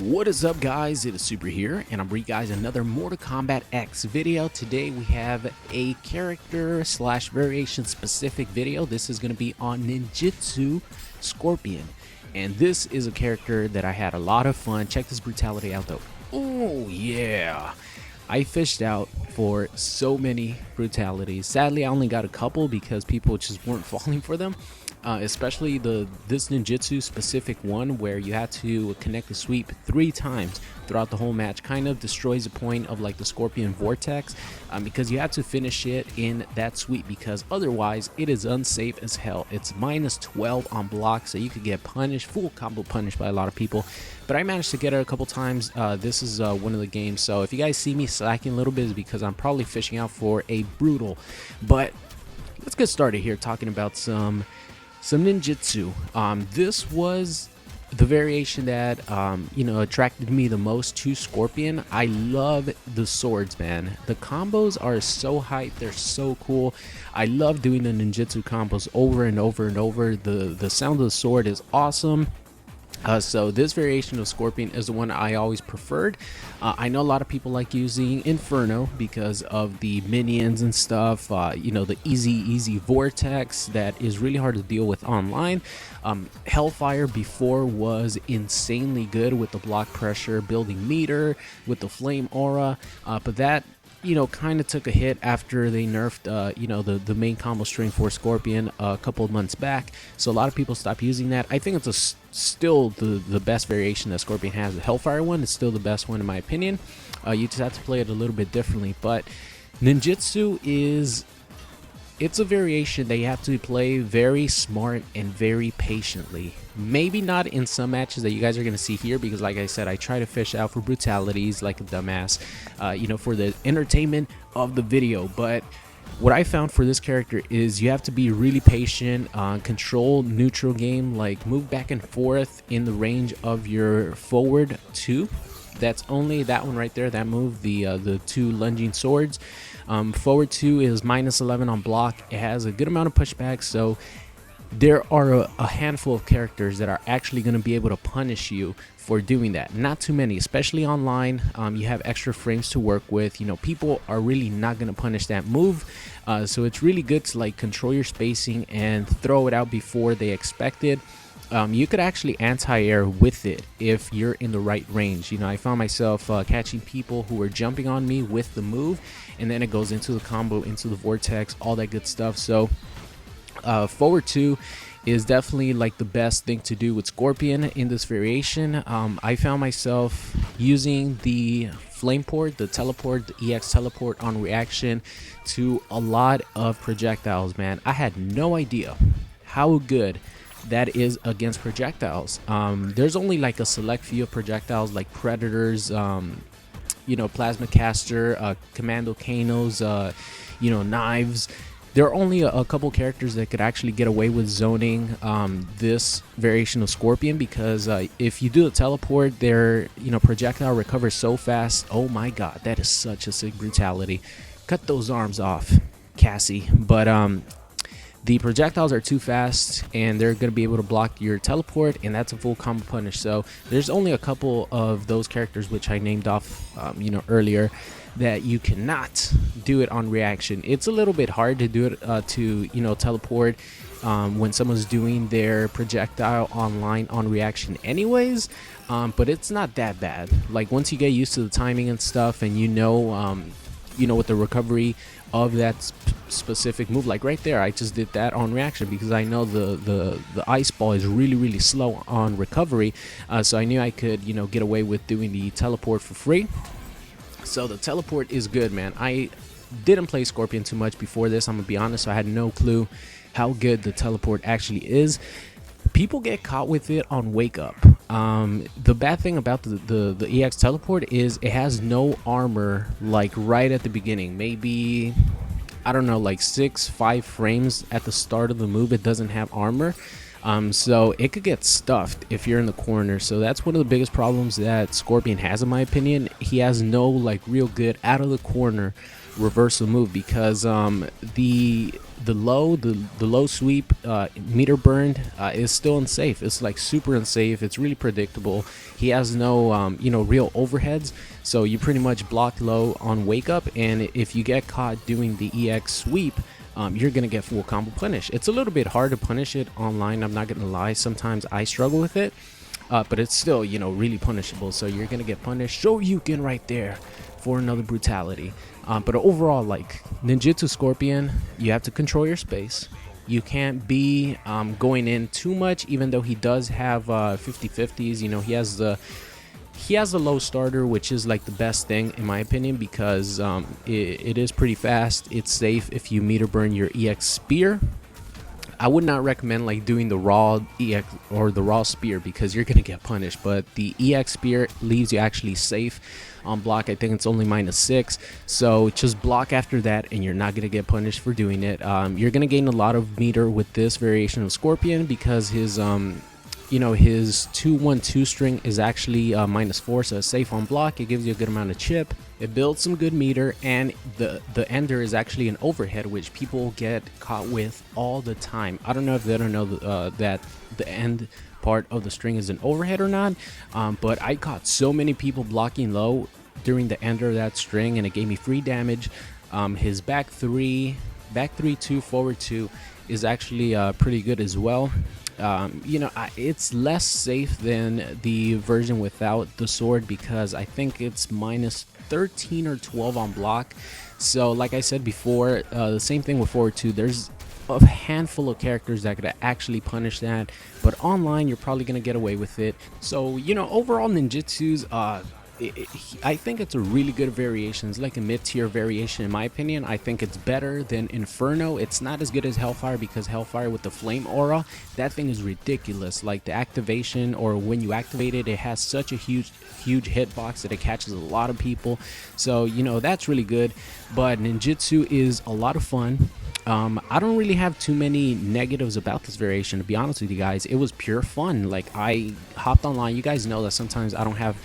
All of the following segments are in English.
What is up, guys? It is Super here, and I'm bringing you guys another Mortal Kombat X video. Today we have a character slash variation specific video. This is going to be on Ninjutsu Scorpion, and this is a character that I had a lot of fun. Check this brutality out though. Oh yeah, I fished out for so many brutalities. Sadly, I only got a couple because people just weren't falling for them. Especially this ninjutsu specific one where you had to connect the sweep 3 times throughout the whole match. Kind of destroys the point of like the Scorpion Vortex, because you have to finish it in that sweep, because otherwise it is unsafe as hell. It's minus 12 on block, so you could get punished, full combo punished by a lot of people, but I managed to get it a couple times. This is one of the games, so if you guys see me slacking a little bit, it's because I'm probably fishing out for a brutal. But let's get started here talking about some ninjutsu. This was the variation that attracted me the most to Scorpion. I love the swords, man. The combos are so hype, they're so cool. I love doing the ninjutsu combos over and over and over. The sound of the sword is awesome. So this variation of Scorpion is the one I always preferred. I know a lot of people like using Inferno because of the minions and stuff. The easy vortex that is really hard to deal with online. Hellfire before was insanely good with the block pressure, building meter, with the flame aura, but that kind of took a hit after they nerfed the main combo string for Scorpion a couple of months back. So a lot of people stopped using that. I think it's still the best variation that Scorpion has. The Hellfire one is still the best one in my opinion. You just have to play it a little bit differently, but Ninjutsu it's a variation that you have to play very smart and very patiently. Maybe not in some matches that you guys are going to see here, because like I said, I try to fish out for brutalities like a dumbass, for the entertainment of the video. But what I found for this character is you have to be really patient, control neutral game, like move back and forth in the range of your forward 2. That's only that one right there, that move, the 2 lunging swords. Forward 2 is minus 11 on block. It has a good amount of pushback, so there are a handful of characters that are actually going to be able to punish you for doing that. Not too many, especially online. You have extra frames to work with. People are really not going to punish that move, so it's really good to like control your spacing and throw it out before they expect it. You could actually anti-air with it if you're in the right range. I found myself catching people who were jumping on me with the move, and then it goes into the combo, into the vortex, all that good stuff. So forward 2 is definitely like the best thing to do with Scorpion in this variation. I found myself using the flame port, the teleport, the EX teleport on reaction to a lot of projectiles, man. I had no idea how good that is against projectiles. There's only like a select few of projectiles like predators, plasma caster, commando kanos, knives. There are only a couple characters that could actually get away with zoning this variation of Scorpion, because if you do the teleport, their projectile recovers so fast. Oh my god, that is such a sick brutality. Cut those arms off, Cassie. But the projectiles are too fast, and they're going to be able to block your teleport, and that's a full combo punish. So there's only a couple of those characters which I named off earlier that you cannot do it on reaction. It's a little bit hard to do it to teleport when someone's doing their projectile online on reaction anyways, but it's not that bad. Like once you get used to the timing and stuff, and with the recovery of that specific move, like right there, I just did that on reaction because I know the ice ball is really slow on recovery, so I knew I could get away with doing the teleport for free. So the teleport is good, man. I didn't play Scorpion too much before this, I'm gonna be honest, so I had no clue how good the teleport actually is. People get caught with it on wake up. The bad thing about the EX teleport is it has no armor, like right at the beginning. Maybe, I don't know, like 5 frames at the start of the move, it doesn't have armor. So it could get stuffed if you're in the corner. So that's one of the biggest problems that Scorpion has, in my opinion. He has no like real good out of the corner reversal move, because the the low sweep meter burned is still unsafe. It's like super unsafe. It's really predictable. He has no real overheads, so you pretty much block low on wake up, and if you get caught doing the EX sweep, you're gonna get full combo punish. It's a little bit hard to punish it online, I'm not gonna lie. Sometimes I struggle with it, but it's still really punishable. So you're gonna get punished. Shoryuken right there for another brutality. But overall, like Ninjutsu Scorpion, you have to control your space. You can't be going in too much, even though he does have 50-50s. He has the low starter, which is like the best thing in my opinion, because it is pretty fast. It's safe if you meter burn your EX spear. I would not recommend like doing the raw EX or the raw spear, because you're gonna get punished. But the EX spear leaves you actually safe on block. I think it's only -6, so just block after that and you're not gonna get punished for doing it. You're gonna gain a lot of meter with this variation of Scorpion, because his his 2-1-2 string is actually -4, so it's safe on block. It gives you a good amount of chip. It builds some good meter, and the ender is actually an overhead, which people get caught with all the time. I don't know if they don't know that the end part of the string is an overhead or not, but I caught so many people blocking low during the ender of that string, and it gave me free damage. His back 3, 2, forward 2 is actually pretty good as well. It's less safe than the version without the sword, because I think it's -13 or 12 on block. So like I said before, the same thing with forward 2. There's a handful of characters that could actually punish that, but online you're probably gonna get away with it. So overall, Ninjutsu's I think it's a really good variation. It's like a mid-tier variation in my opinion. I think it's better than Inferno. It's not as good as Hellfire, because Hellfire with the flame aura, that thing is ridiculous. Like the activation, or when you activate it, it has such a huge hitbox that it catches a lot of people. So that's really good. But Ninjutsu is a lot of fun. I don't really have too many negatives about this variation, to be honest with you guys. It was pure fun. Like, I hopped online. You guys know that sometimes I don't have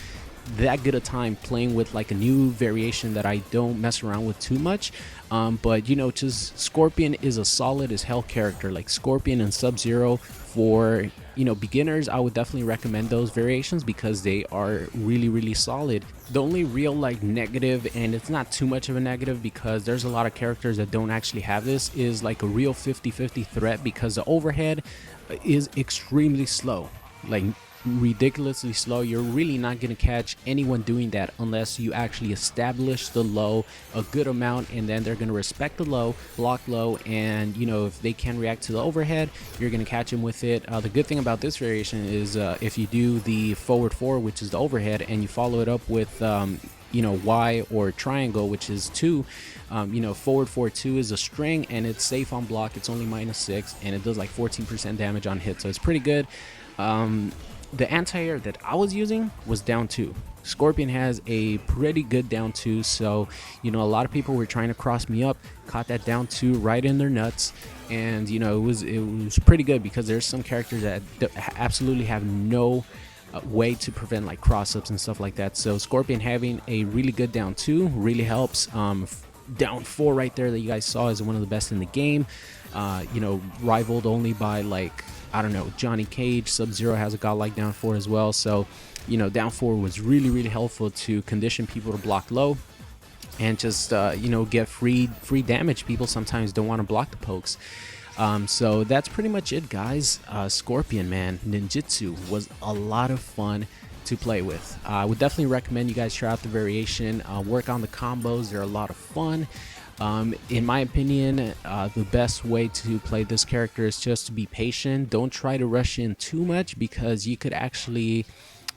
that good a time playing with like a new variation that I don't mess around with too much. But just Scorpion is a solid as hell character. Like Scorpion and Sub-Zero, for beginners, I would definitely recommend those variations, because they are really solid. The only real like negative, and it's not too much of a negative because there's a lot of characters that don't actually have this, is like a real 50-50 threat, because the overhead is extremely slow, like ridiculously slow. You're really not going to catch anyone doing that unless you actually establish the low a good amount, and then they're going to respect the low, block low, and if they can react to the overhead, you're going to catch them with it. The good thing about this variation is if you do the forward 4, which is the overhead, and you follow it up with Y or triangle, which is 2, forward 4-2 is a string, and it's safe on block. It's only -6, and it does like 14% damage on hit, so it's pretty good. The anti-air that I was using was down 2. Scorpion has a pretty good down 2, so a lot of people were trying to cross me up, caught that down 2 right in their nuts, and it was pretty good, because there's some characters that absolutely have no way to prevent like cross-ups and stuff like that. So Scorpion having a really good down 2 really helps. Down 4 right there that you guys saw is one of the best in the game. Rivaled only by like, I don't know, Johnny Cage. Sub-Zero has a godlike down 4 as well. So down 4 was really helpful to condition people to block low, and just get free damage. People sometimes don't want to block the pokes. So that's pretty much it, guys. Scorpion, man, Ninjutsu was a lot of fun to play with. I would definitely recommend you guys try out the variation, work on the combos. They're a lot of fun. In my opinion, the best way to play this character is just to be patient. Don't try to rush in too much, because you could actually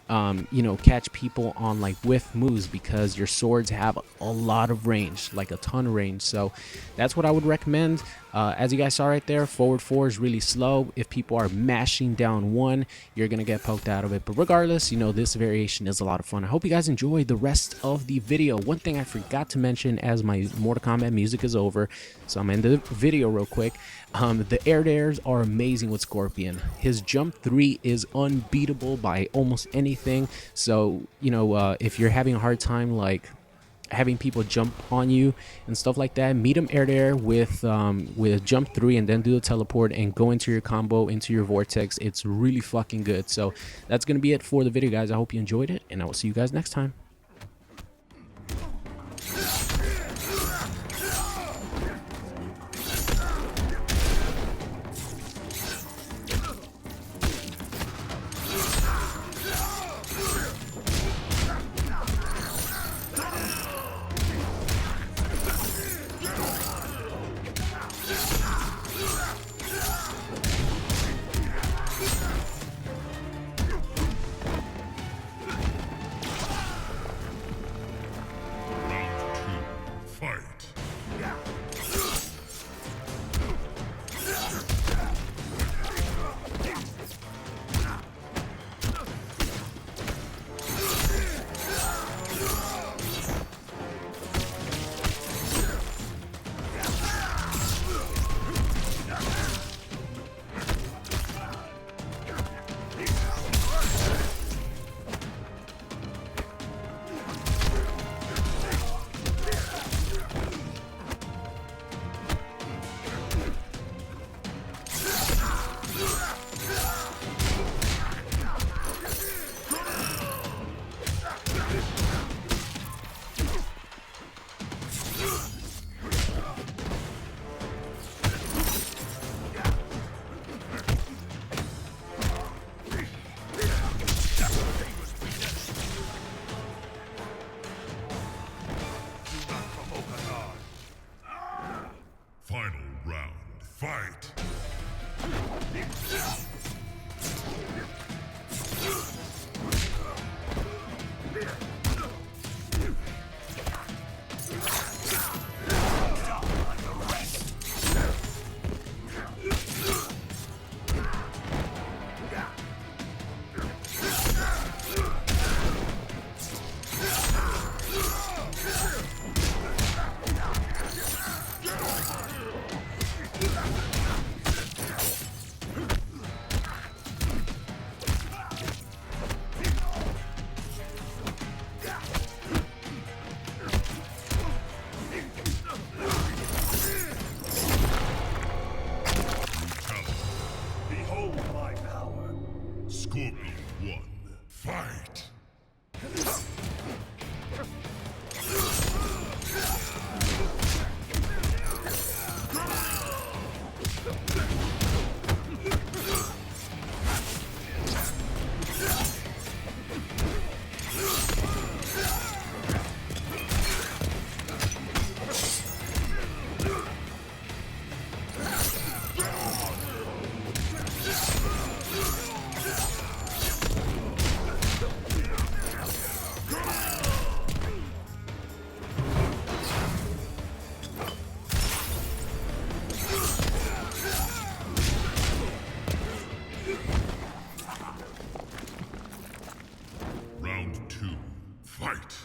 catch people on like whiff moves, because your swords have a lot of range, like a ton of range. So that's what I would recommend. As you guys saw right there, forward 4 is really slow. If people are mashing down 1, you're gonna get poked out of it. But regardless, this variation is a lot of fun. I hope you guys enjoyed the rest of the video. One thing I forgot to mention, as my Mortal Kombat music is over, so I'm gonna end the video real quick. The air dares are amazing with Scorpion. His jump 3 is unbeatable by almost anything. So if you're having a hard time like having people jump on you and stuff like that, meet them air there with jump 3 and then do the teleport and go into your combo, into your vortex. It's really fucking good. So that's gonna be it for the video, guys. I hope you enjoyed it, and I will see you guys next time. Final round, fight! Scorpion 1, fight! Round 2, fight!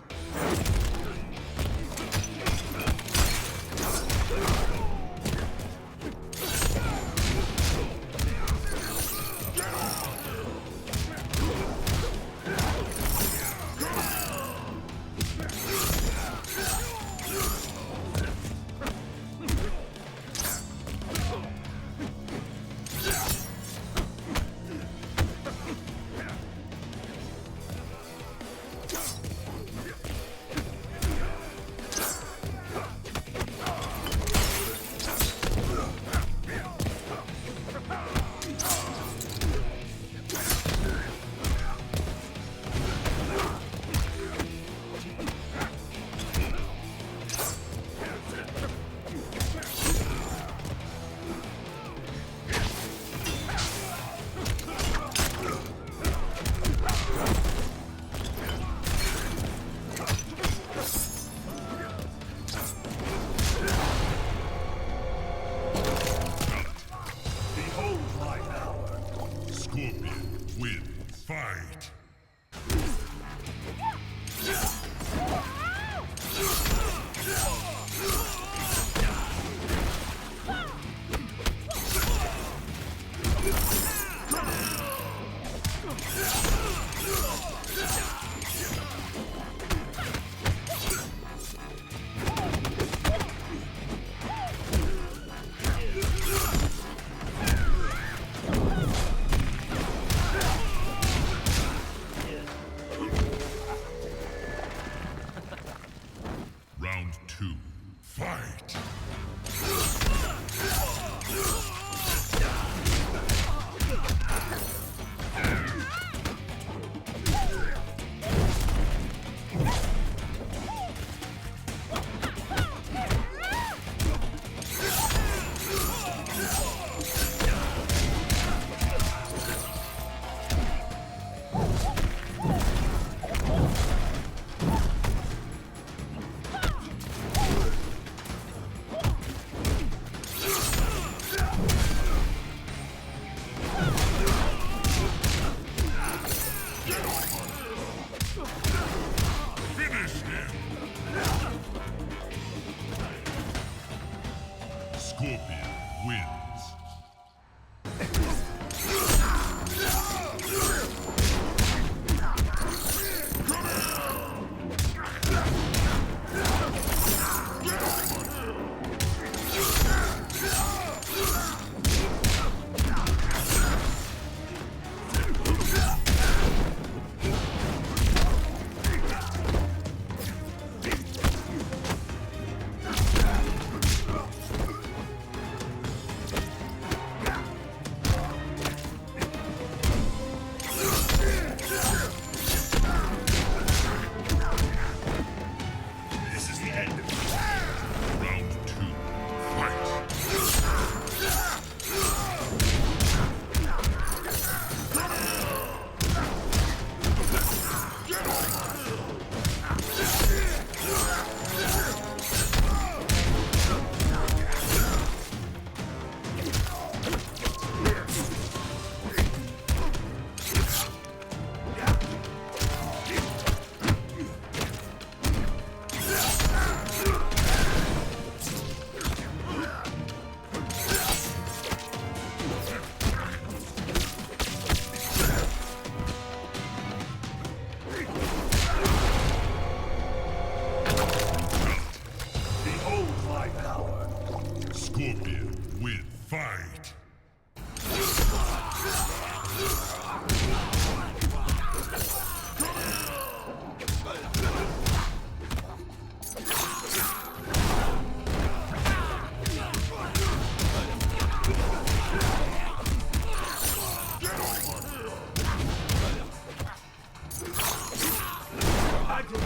This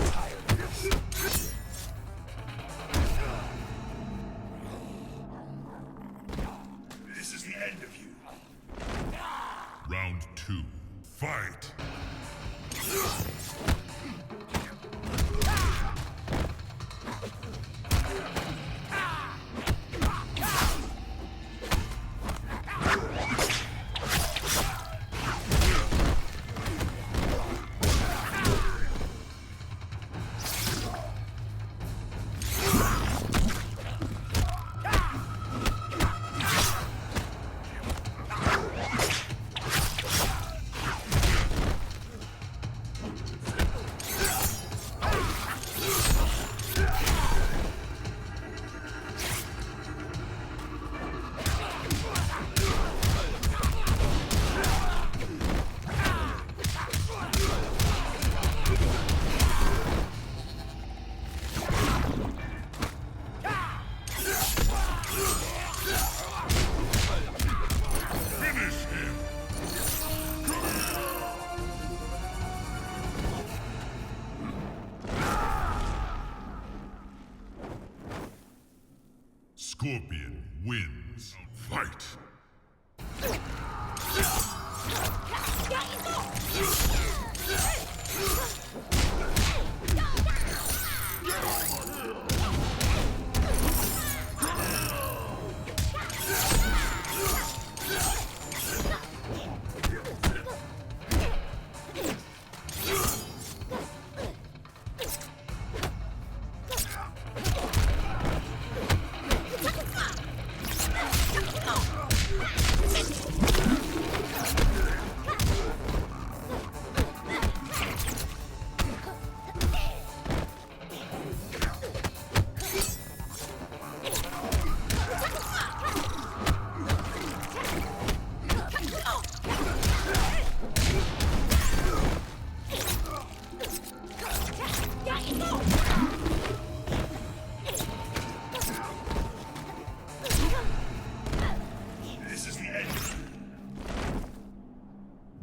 is the end of you. Round 2. Fight! Scorpion wins. Fight!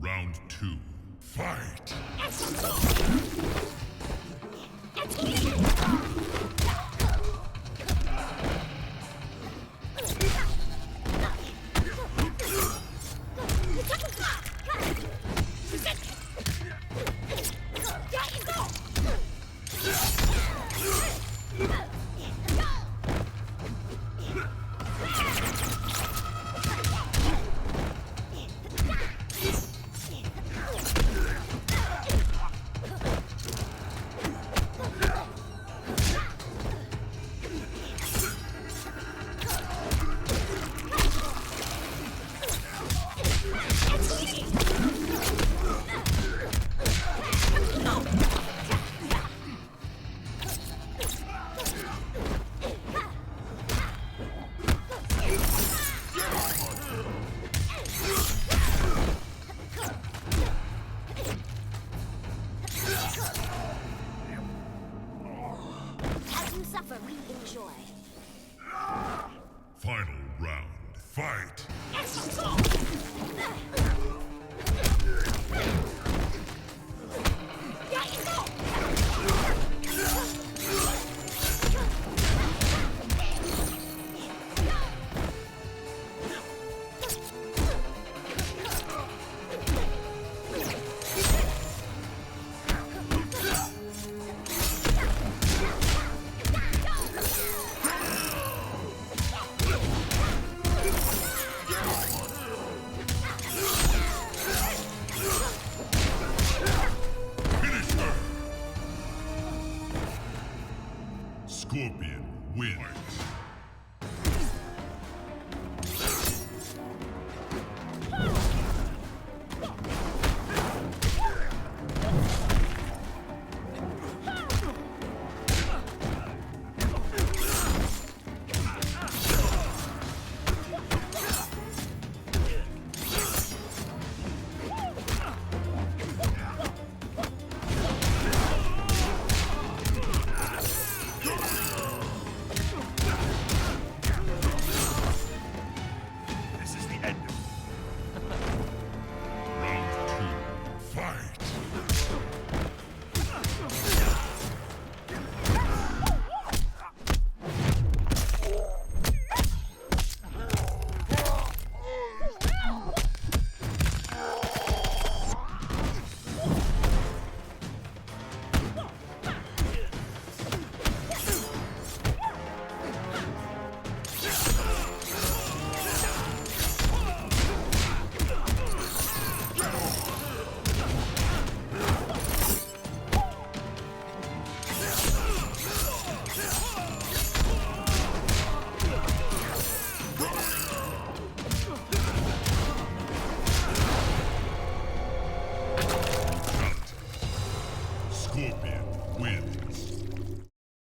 Round 2. Fight! Suffer, we enjoy. Final round. Fight! Scorpion wins.